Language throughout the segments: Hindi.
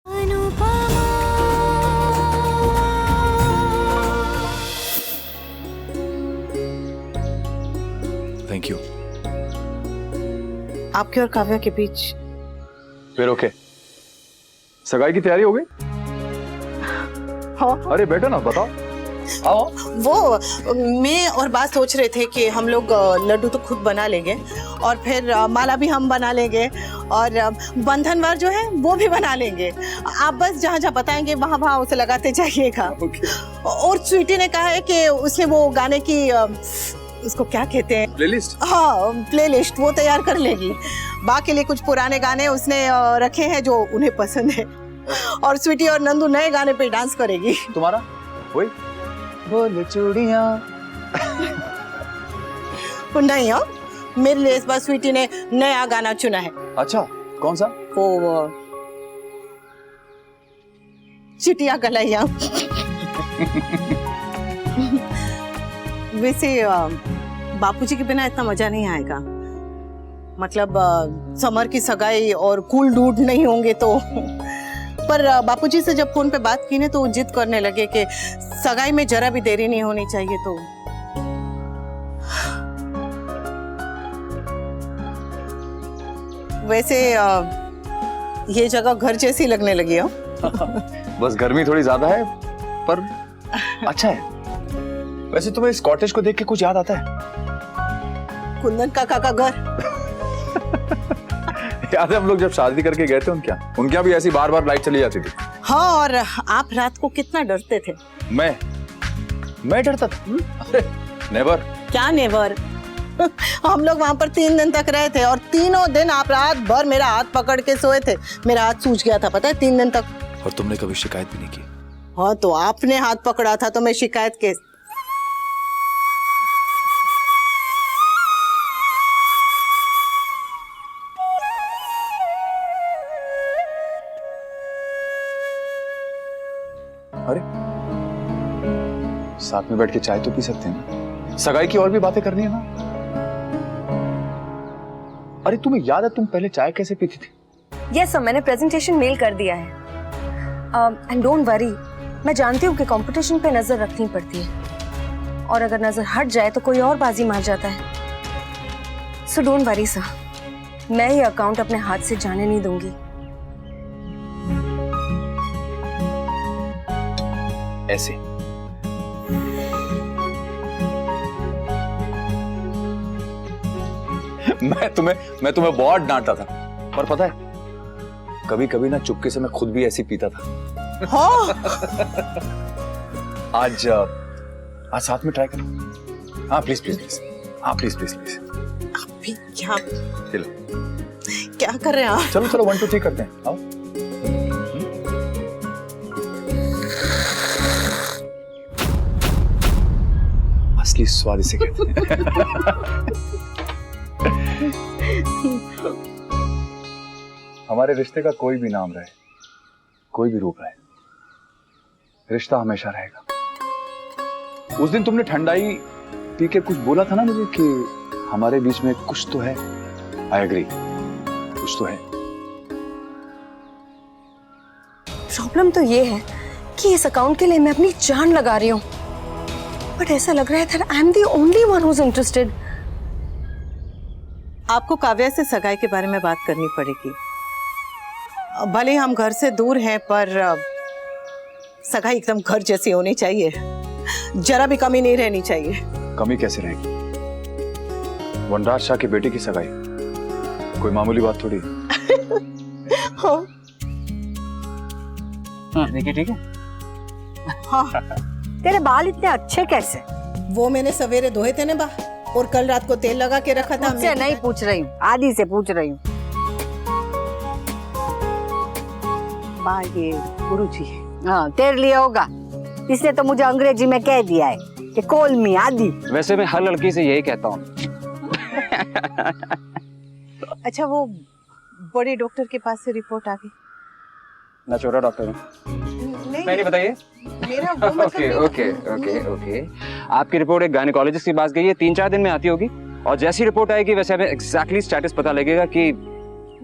Thank you. आपके और काव्या के बीच फिर ओके, सगाई की तैयारी हो गई? हाँ। अरे बैठो ना, बताओ। आओ। वो मैं और बात सोच रहे थे कि हम लोग लड्डू तो खुद बना लेंगे और फिर माला भी हम बना लेंगे और बंधनवार जो है वो भी बना लेंगे। आप बस जहाँ जहाँ बताएंगे वहाँ वहाँ उसे लगाते जाइएगा। और स्वीटी ने कहा है कि उसने वो गाने की उसको क्या कहते हैं, प्लेलिस्ट? हाँ, प्लेलिस्ट वो तैयार कर लेगी। बा के लिए कुछ पुराने गाने उसने रखे हैं जो उन्हें पसंद है और स्वीटी और नंदू नए गाने पे डांस करेगी। तुम्हारा वही बोले चूड़ियां। नहीं हो, मेरे लिए इस बार स्वीटी ने नया गाना चुना है। अच्छा, कौन सा? वो चिटिया गलैया। वैसे बापूजी के बिना इतना मजा नहीं आएगा। मतलब समर की सगाई और कूल डूड नहीं होंगे तो। पर बापूजी से जब फोन पे बात की ने तो जिद करने लगे कि सगाई में जरा भी देरी नहीं होनी चाहिए। तो वैसे ये जगह घर जैसी लगने लगी हो। बस गर्मी थोड़ी ज्यादा है पर अच्छा है। वैसे तुम्हें इस कॉटेज को देख के कुछ याद आता है? कुंदन काका का घर। याद है हम लोग जब शादी करके गए थे उनके यहाँ भी ऐसी बार बार लाइट चली जाती थी। हाँ, और आप रात को कितना डरते थे? मैं डरता था? अरे नेवर। क्या नेवर? हम लोग वहां पर 3 दिन तक रहे थे और तीनों दिन आप रात भर मेरा हाथ पकड़ के सोए थे। मेरा हाथ सूज गया था, पता है, 3 दिन तक। और तुमने कभी शिकायत भी नहीं की? हाँ, तो आपने हाथ पकड़ा था तो मैं शिकायत के। अरे साथ में बैठ के चाय तो पी सकते हैं, सगाई की और भी बातें करनी है ना। अरे तुम्हें याद है तुम पहले चाय कैसे पीती थी? यस सर, मैंने प्रेजेंटेशन मेल कर दिया है। एंड डोंट वरी, मैं जानती हूँ कि कंपटीशन पे नजर रखनी पड़ती है और अगर नजर हट जाए तो कोई और बाजी मार जाता है। सो डोंट वरी सर, मैं ये अकाउंट अपने हाथ से जाने नहीं दूंगी। ऐसे मैं तुम्हें बहुत डांटता था, पर पता है कभी कभी ना चुपके से मैं खुद भी ऐसी पीता था। हाँ। आज साथ में ट्राई करो। हाँ प्लीज प्लीज प्लीज। हाँ प्लीज प्लीज प्लीज। अभी क्या चलो क्या कर रहे हैं आप? चलो 1 2 3 करते हैं। आओ। असली स्वाद इसे कहते हैं। हमारे रिश्ते का कोई भी नाम रहे, कोई भी रूप रहे, रिश्ता हमेशा रहेगा। उस दिन तुमने ठंडाई पी के कुछ बोला था ना मुझे कि हमारे बीच में कुछ तो है। आई एग्री, कुछ तो है। प्रॉब्लम तो ये है कि इस अकाउंट के लिए मैं अपनी जान लगा रही हूँ, बट ऐसा लग रहा है that I'm the only one who's interested. आपको काव्या से सगाई के बारे में बात करनी पड़ेगी। भले हम घर से दूर हैं पर सगाई एकदम घर जैसी होनी चाहिए, जरा भी कमी नहीं रहनी चाहिए। कमी कैसे रहेगी? वनराज शाह की बेटी की सगाई कोई मामूली बात थोड़ी। हाँ। देखिए ठीक है। हाँ। तेरे बाल इतने अच्छे कैसे? वो मैंने सवेरे धोए थे ना बा, और कल रात को तेल लगा के रखा था। मुझसे नहीं पूछ रही हूँ, आदि से पूछ रही हूँ। बा ये गुरुजी। हाँ, तेरे लिए होगा, इसने तो मुझे अंग्रेजी में कह दिया है कि कॉल मी आदि। वैसे मैं हर लड़की से यही कहता हूँ। अच्छा, वो बड़े डॉक्टर के पास से रिपोर्ट आ गई? ना छोटा डॉक्टर हूँ। नहीं बताइए। मेरा वो मतलब ओके ओके ओके ओके। आपकी रिपोर्ट एक गायनेकोलॉजिस्ट के पास गई है, 3-4 दिन में आती होगी और जैसी रिपोर्ट आएगी वैसे हमें एग्जैक्टली स्टेटस पता लगेगा कि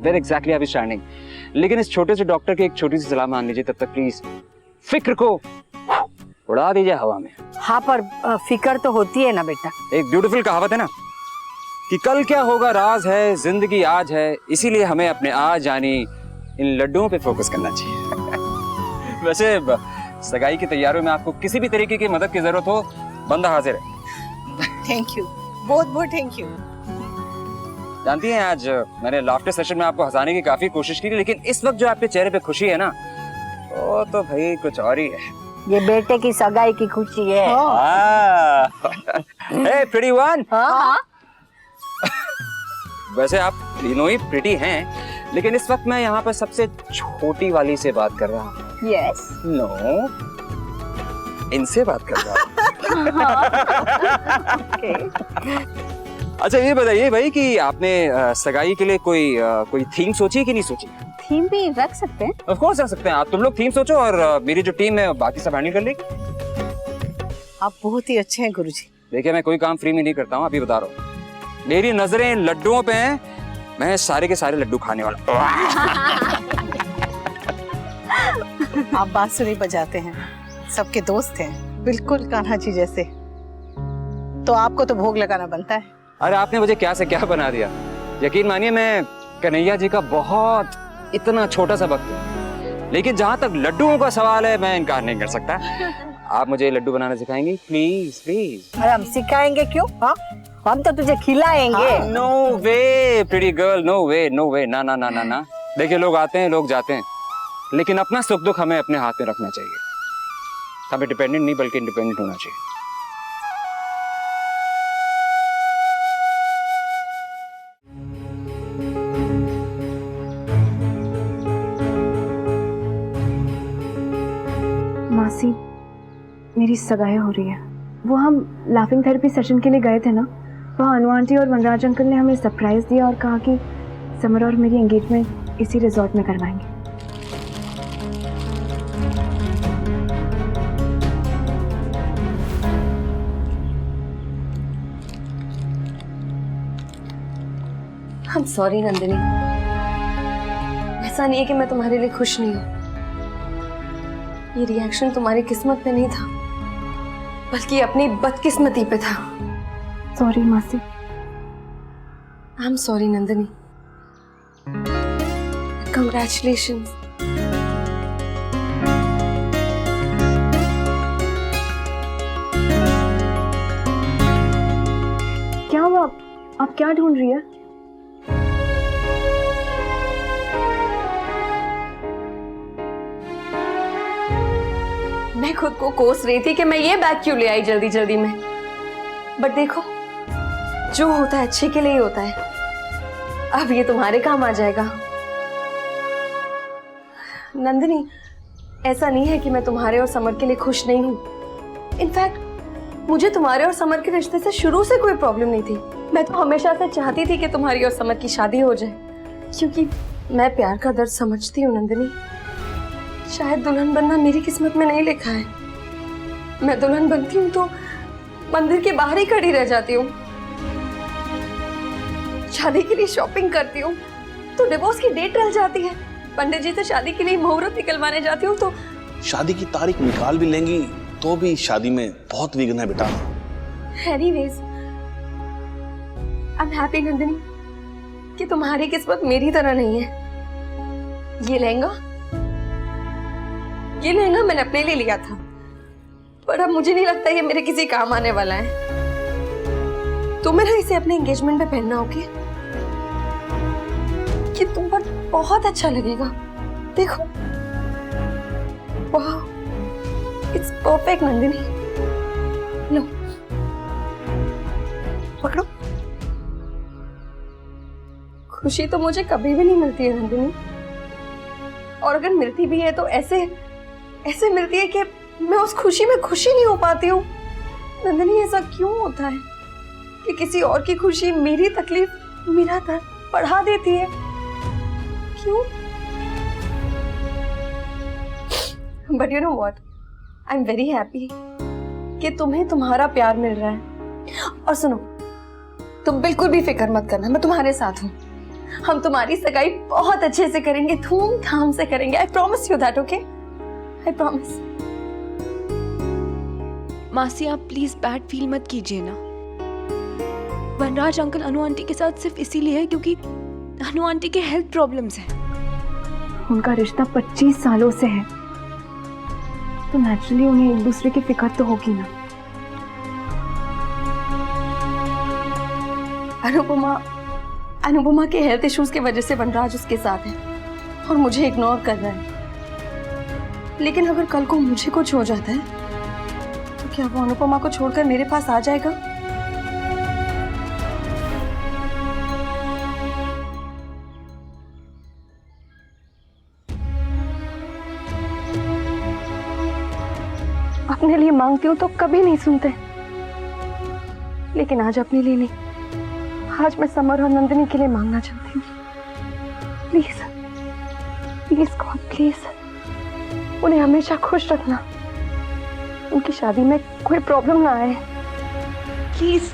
वेयर एग्जैक्टली आप स्टैंडिंग, लेकिन इस छोटे से डॉक्टर की एक छोटी सी सलाह मान लीजिए तब तक प्लीज। फिक्र को उड़ा दीजिए हवा में। हाँ पर फिक्र तो होती है ना बेटा। एक ब्यूटीफुल कहावत है ना कि कल क्या होगा राज है, जिंदगी आज है, इसीलिए हमें अपने आज यानी इन लड्डुओं पे फोकस करना चाहिए। वैसे सगाई की तैयारियों में आपको किसी भी तरीके की मदद की जरूरत हो, बंदा हाजिर है। थैंक यू, बहुत बहुत थैंक यू। जानती हैं आज मैंने लाफ्टर सेशन में आपको हंसाने की काफी कोशिश की, लेकिन इस वक्त जो आपके चेहरे पे खुशी है ना, वो तो भाई कुछ और ही है। ये बेटे की सगाई की खुशी है। हे प्रिटी वन। हाँ। वैसे आप तीनों ही प्रिटी हैं, लेकिन इस वक्त मैं यहाँ पर सबसे छोटी वाली से बात कर रहा हूँ। यस। नो, इनसे बात कर रहा हूँ। अच्छा ये बताइए भाई कि आपने सगाई के लिए कोई थीम सोची है कि नहीं सोची? थीम भी रख सकते हैं। ऑफ कोर्स रख सकते हैं। आप तुम लोग थीम सोचो और मेरी जो टीम है बाकी सब हैंडल कर लेगी। आप बहुत ही अच्छे हैं गुरुजी। देखिए मैं कोई काम फ्री में नहीं करता हूँ, अभी बता रहा हूँ। मेरी नजरें लड्डुओं पे हैं, मैं सारे के सारे लड्डू खाने वाला। आप बांसुरी बजाते हैं, सबके दोस्त हैं, बिल्कुल कान्हा जी जैसे, तो आपको तो भोग लगाना बनता है। अरे आपने मुझे क्या से क्या बना दिया। यकीन मानिए मैं कन्हैया जी का बहुत इतना छोटा सा भक्त हूँ, लेकिन जहाँ तक लड्डुओं का सवाल है मैं इनकार नहीं कर सकता। आप मुझे लड्डू बनाना सिखाएंगी प्लीज प्लीज? अरे हम सिखाएंगे क्यों? हाँ, हम तो तुझे खिलाएंगे। नो वे प्रिटी गर्ल, नो वे नो वे, ना ना ना ना ना। देखिए लोग आते हैं लोग जाते हैं, लेकिन अपना सुख दुख हमें अपने हाथ में रखना चाहिए। हमें डिपेंडेंट नहीं बल्कि इंडिपेंडेंट होना चाहिए। मासी, मेरी सगाई हो रही है। वो हम लाफिंग थेरेपी सेशन के लिए गए थे ना, वहाँ अनु आंटी और वनराज अंकल ने हमें सरप्राइज दिया और कहा कि समर और मेरी एंगेजमेंट इसी रिजॉर्ट में करवाएंगे। I'm sorry नंदिनी, ऐसा नहीं है कि मैं तुम्हारे लिए खुश नहीं हूँ। ये रिएक्शन तुम्हारी किस्मत में नहीं था, बल्कि अपनी बदकिस्मती पे था। सॉरी मासी। I am sorry Nandini. Congratulations. क्या हुआ? आप क्या ढूंढ रही है? मैं खुद को कोस रही थी कि मैं ये बैग क्यों ले आई जल्दी जल्दी में, बट देखो जो होता है अच्छे के लिए ही होता है। अब ये तुम्हारे काम आ जाएगा। नंदिनी, ऐसा नहीं है कि मैं तुम्हारे और समर के लिए खुश नहीं हूँ। इनफैक्ट मुझे तुम्हारे और समर के रिश्ते से शुरू से कोई प्रॉब्लम नहीं थी। मैं तो हमेशा से चाहती थी कि तुम्हारी और समर की शादी हो जाए, क्योंकि मैं प्यार का दर्द समझती हूँ नंदिनी। शायद दुल्हन बनना मेरी किस्मत में नहीं लिखा है। मैं दुल्हन बनती हूँ तो मंदिर के बाहर ही खड़ी रह जाती हूँ। शादी के लिए शॉपिंग करती हूँ तो डिवोर्स की डेट टल जाती है। पंडित जी से शादी के लिए मुहूर्त निकलवाने जाती हूँ तो शादी की तारीख निकाल भी लेंगी तो भी शादी में बहुत विघ्न है बेटा। Anyways, I am happy Nandini कि तुम्हारी किस्मत मेरी तरह नहीं है। ये लहंगा मैंने अपने लिए लिया था, पर अब मुझे नहीं लगता ये मेरे किसी काम आने वाला है। तुम्हें ना इसे अपने एंगेजमेंट पे पहनना होगी, कि तुम पर बहुत अच्छा लगेगा। देखो, वाह, इट्स परफेक्ट नंदिनी। लो, पकड़ो। खुशी तो मुझे कभी भी नहीं मिलती है नंदिनी, और अगर मिलती भी है तो ऐसे मिलती है कि मैं उस खुशी में खुशी नहीं हो पाती हूँ। नंदिनी, ऐसा क्यों होता है कि किसी और की खुशी मेरी तकलीफ, मेरा दर्द बढ़ा देती है? क्यों? But you know what, I am very happy कि तुम्हें तुम्हारा प्यार मिल रहा है। और सुनो, तुम बिल्कुल भी फिक्र मत करना, मैं तुम्हारे साथ हूँ। हम तुम्हारी सगाई बहुत अच्छे से करेंगे, धूमधाम से करेंगे। I promise you that, okay? I promise. मासी आप प्लीज बैड फील मत कीजिए ना। वनराज अंकल अनु आंटी के साथ सिर्फ इसीलिए है क्योंकि अनु आंटी के हेल्थ प्रॉब्लम्स हैं। उनका रिश्ता 25 सालों से है, तो नेचुरली उन्हें एक दूसरे की फिक्र तो होगी ना। अनुपमा के हेल्थ इश्यूज की वजह से वनराज उसके साथ है और मुझे इग्नोर कर रहा है। लेकिन अगर कल को मुझे कुछ हो जाता है तो क्या वो अनुपमा को छोड़कर मेरे पास आ जाएगा? अपने लिए मांगती हूँ तो कभी नहीं सुनते, लेकिन आज अपने लिए नहीं, आज मैं समर और नंदिनी के लिए मांगना चाहती हूँ। प्लीज प्लीज गॉड प्लीज उन्हें हमेशा खुश रखना, उनकी शादी में कोई प्रॉब्लम ना आए, प्लीज।